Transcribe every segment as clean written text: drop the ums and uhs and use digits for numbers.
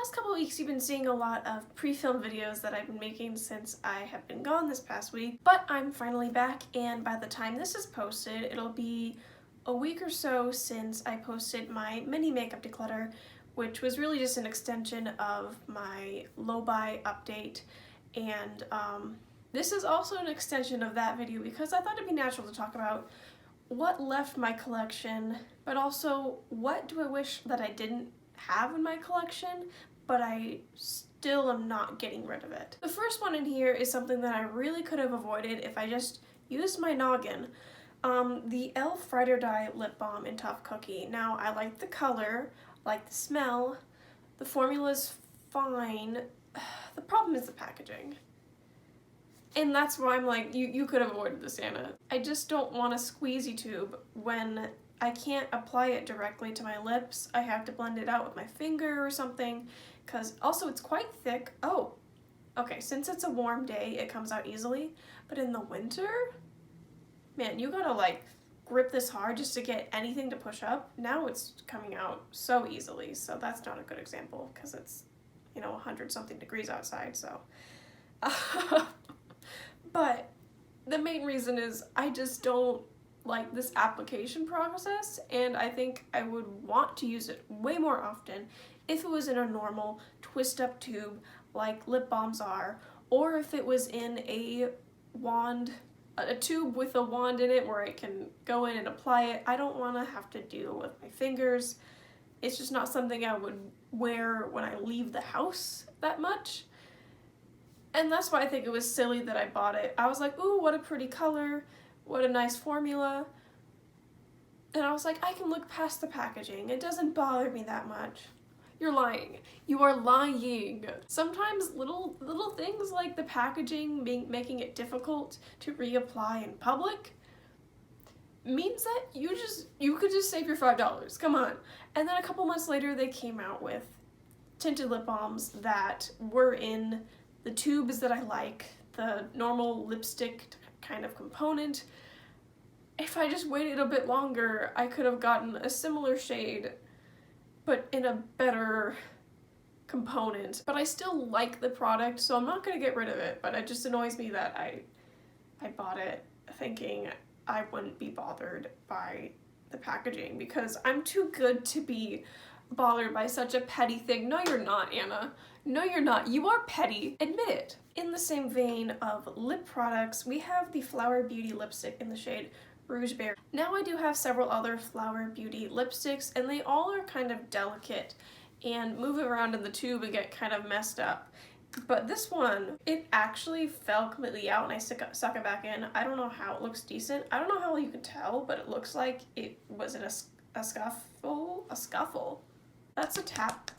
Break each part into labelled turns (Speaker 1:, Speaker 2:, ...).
Speaker 1: past couple of weeks you've been seeing a lot of pre-filmed videos that I've been making since I have been gone this past week, but I'm finally back, and by the time this is posted it'll be a week or so since I posted my mini makeup declutter, which was really just an extension of my low-buy update, and this is also an extension of that video because I thought it'd be natural to talk about what left my collection, but also what do I wish that I didn't have in my collection, but I still am not getting rid of it. The first one in here is something that I really could have avoided if I just used my noggin. The e.l.f. Ride or Die Lip Balm in Tough Cookie. Now, I like the color, I like the smell, the formula's fine. The problem is the packaging. And that's why I'm like, you could have avoided this, Anna. I just don't want a squeezy tube when I can't apply it directly to my lips. I have to blend it out with my finger or something, because also it's quite thick. Oh, okay, since it's a warm day, it comes out easily, but in the winter, man, you gotta like grip this hard just to get anything to push up. Now it's coming out so easily, so that's not a good example because it's, 100 something degrees outside, so. But the main reason is I just don't like this application process, and I think I would want to use it way more often if it was in a normal twist up tube like lip balms are, or if it was in a tube with a wand in it where I can go in and apply it. I don't want to have to deal with my fingers. It's just not something I would wear when I leave the house that much. And that's why I think it was silly that I bought it. I was like, ooh, what a pretty color, what a nice formula. And I was like, I can look past the packaging. It doesn't bother me that much. You're lying. You are lying. Sometimes little things like the packaging making it difficult to reapply in public means that you could just save your $5. Come on. And then a couple months later they came out with tinted lip balms that were in the tubes that I like, the normal lipstick kind of component. If I just waited a bit longer, I could have gotten a similar shade, but in a better component. But I still like the product, so I'm not gonna get rid of it, but it just annoys me that I bought it thinking I wouldn't be bothered by the packaging because I'm too good to be bothered by such a petty thing. No, you're not, Anna. No, you're not. You are petty. Admit it. In the same vein of lip products, we have the Flower Beauty lipstick in the shade Rouge Berry. Now I do have several other Flower Beauty lipsticks, and they all are kind of delicate and move around in the tube and get kind of messed up. But this one, it actually fell completely out and I stuck it back in. I don't know how. It looks decent. I don't know how you can tell, but it looks like it was in a scuffle. A scuffle. That's a tap.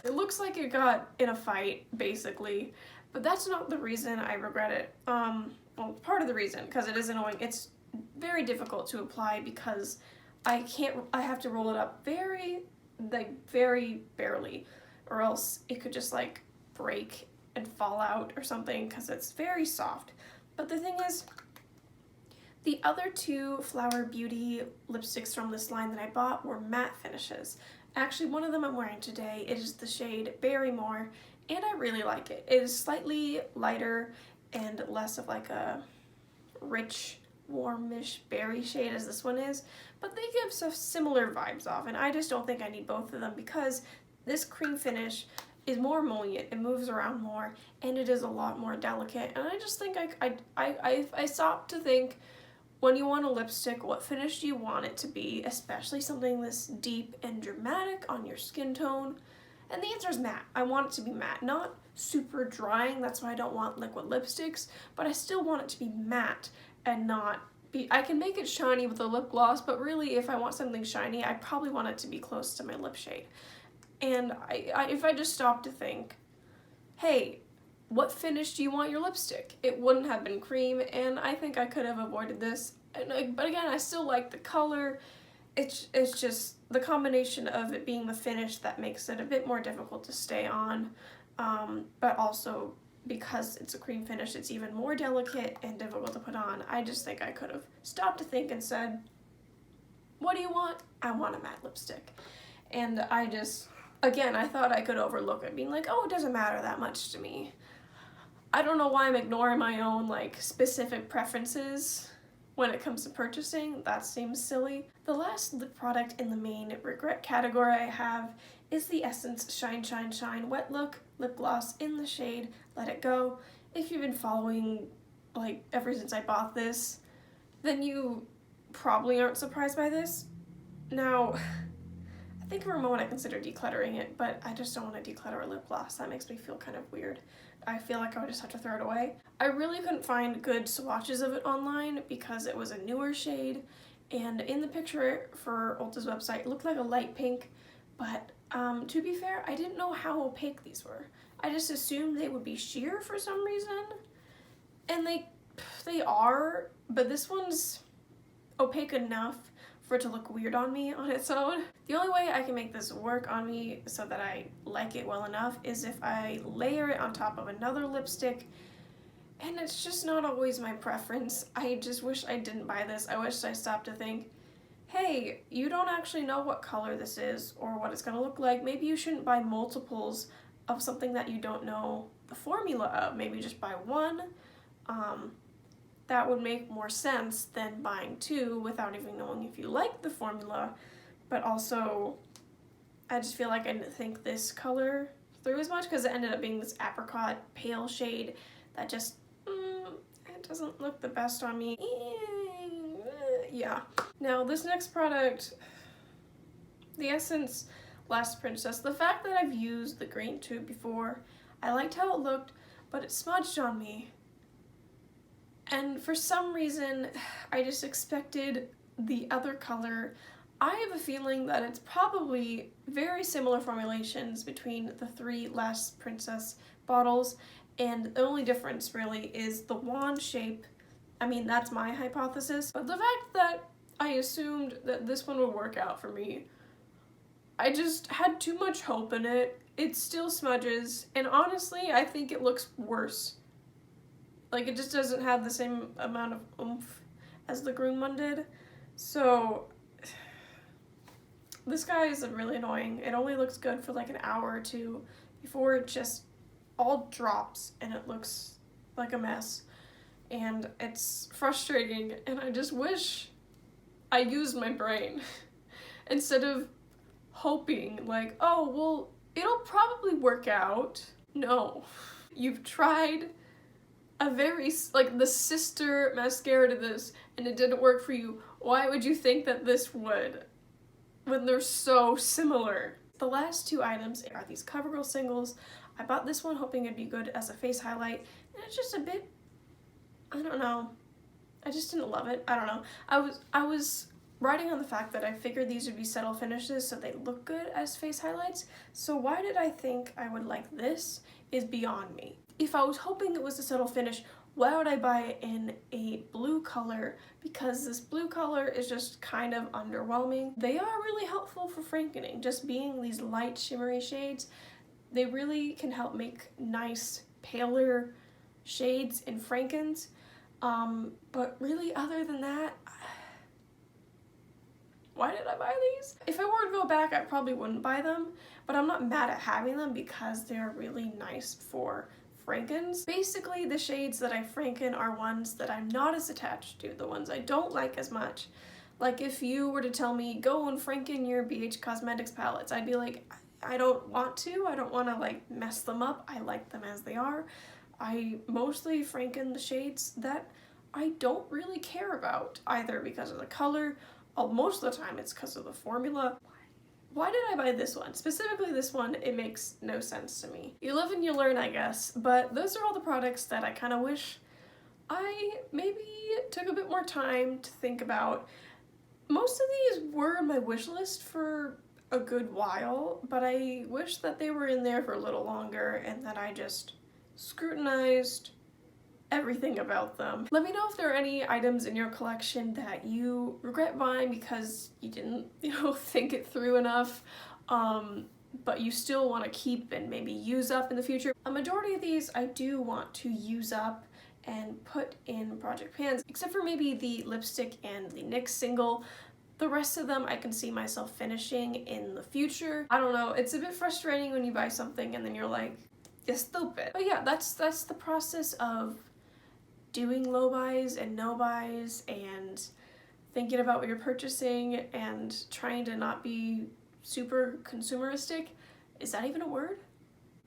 Speaker 1: It looks like it got in a fight, basically, but that's not the reason I regret it. Well, part of the reason, because it is annoying. It's very difficult to apply because I have to roll it up very barely, or else it could just like break and fall out or something because it's very soft. But the thing is, the other two Flower Beauty lipsticks from this line that I bought were matte finishes. Actually, one of them I'm wearing today. It is the shade Barrymore, and I really like it. It is slightly lighter and less of like a rich, warmish berry shade as this one is, but they give some similar vibes off, and I just don't think I need both of them because this cream finish is more emollient, it moves around more, and it is a lot more delicate, and I just think I stopped to think, when you want a lipstick, what finish do you want it to be, especially something this deep and dramatic on your skin tone? And the answer is matte. I want it to be matte, not super drying. That's why I don't want liquid lipsticks, but I still want it to be matte and not be, I can make it shiny with a lip gloss, but really if I want something shiny, I probably want it to be close to my lip shade. And if I just stopped to think, hey, what finish do you want your lipstick? It wouldn't have been cream, and I think I could have avoided this. But again, I still like the color. It's just the combination of it being the finish that makes it a bit more difficult to stay on, but also because it's a cream finish, it's even more delicate and difficult to put on. I just think I could have stopped to think and said, what do you want? I want a matte lipstick. And I Again, I thought I could overlook it, being like, oh, it doesn't matter that much to me. I don't know why I'm ignoring my own like specific preferences when it comes to purchasing. That seems silly. The last lip product in the main regret category I have is the Essence Shine Shine Shine Wet Look Lip Gloss in the shade Let It Go. If you've been following like ever since I bought this, then you probably aren't surprised by this. Now, I think for a moment I considered decluttering it, but I just don't want to declutter a lip gloss. That makes me feel kind of weird. I feel like I would just have to throw it away. I really couldn't find good swatches of it online because it was a newer shade, and in the picture for Ulta's website it looked like a light pink, but to be fair, I didn't know how opaque these were. I just assumed they would be sheer for some reason, and they are, but this one's opaque enough for it to look weird on me on its own. The only way I can make this work on me so that I like it well enough is if I layer it on top of another lipstick, and it's just not always my preference. I just wish I didn't buy this. I wish I stopped to think, hey, you don't actually know what color this is or what it's gonna look like. Maybe you shouldn't buy multiples of something that you don't know the formula of. Maybe just buy one. That would make more sense than buying two without even knowing if you like the formula. But also, I just feel like I didn't think this color through as much because it ended up being this apricot pale shade that just, it doesn't look the best on me. Yeah. Now this next product, the Essence Last Princess, the fact that I've used the green tube before, I liked how it looked, but it smudged on me. And for some reason, I just expected the other color. I have a feeling that it's probably very similar formulations between the three Last Princess bottles, and the only difference really is the wand shape. I mean, that's my hypothesis. But the fact that I assumed that this one would work out for me, I just had too much hope in it. It still smudges, and honestly, I think it looks worse. Like, it just doesn't have the same amount of oomph as the green one did. So, this guy is really annoying. It only looks good for like an hour or two before it just all drops and it looks like a mess. And it's frustrating, and I just wish I used my brain instead of hoping like, oh, well, it'll probably work out. No. You've tried a very, like, the sister mascara to this, and it didn't work for you. Why would you think that this would, when they're so similar? The last two items are these CoverGirl singles. I bought this one hoping it'd be good as a face highlight, and it's just a bit, I don't know. I just didn't love it. I don't know. I was riding on the fact that I figured these would be subtle finishes so they look good as face highlights. So why did I think I would like this is beyond me. If I was hoping it was a subtle finish, why would I buy it in a blue color? Because this blue color is just kind of underwhelming. They are really helpful for frankening. Just being these light shimmery shades, they really can help make nice paler shades in frankens. But really, other than that, why did I buy these? If I were to go back, I probably wouldn't buy them, but I'm not mad at having them because they're really nice for frankens. Basically, the shades that I franken are ones that I'm not as attached to, the ones I don't like as much. Like, if you were to tell me, go and franken your BH Cosmetics palettes, I'd be like, I don't want to. I don't want to, like, mess them up. I like them as they are. I mostly franken the shades that I don't really care about, either because of the color. Most of the time it's because of the formula. Why did I buy this one? Specifically this one, it makes no sense to me. You live and you learn, I guess, but those are all the products that I kind of wish I maybe took a bit more time to think about. Most of these were on my wish list for a good while, but I wish that they were in there for a little longer and that I just scrutinized everything about them. Let me know if there are any items in your collection that you regret buying because you didn't, think it through enough, but you still want to keep and maybe use up in the future. A majority of these I do want to use up and put in project pans, except for maybe the lipstick and the NYX single. The rest of them I can see myself finishing in the future. I don't know, it's a bit frustrating when you buy something and then you're like, you're stupid. But yeah, that's the process of doing low buys and no buys and thinking about what you're purchasing and trying to not be super consumeristic. Is that even a word?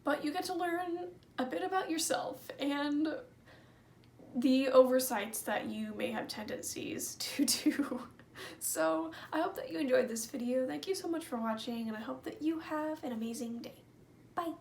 Speaker 1: But you get to learn a bit about yourself and the oversights that you may have tendencies to do. So I hope that you enjoyed this video. Thank you so much for watching, and I hope that you have an amazing day. Bye!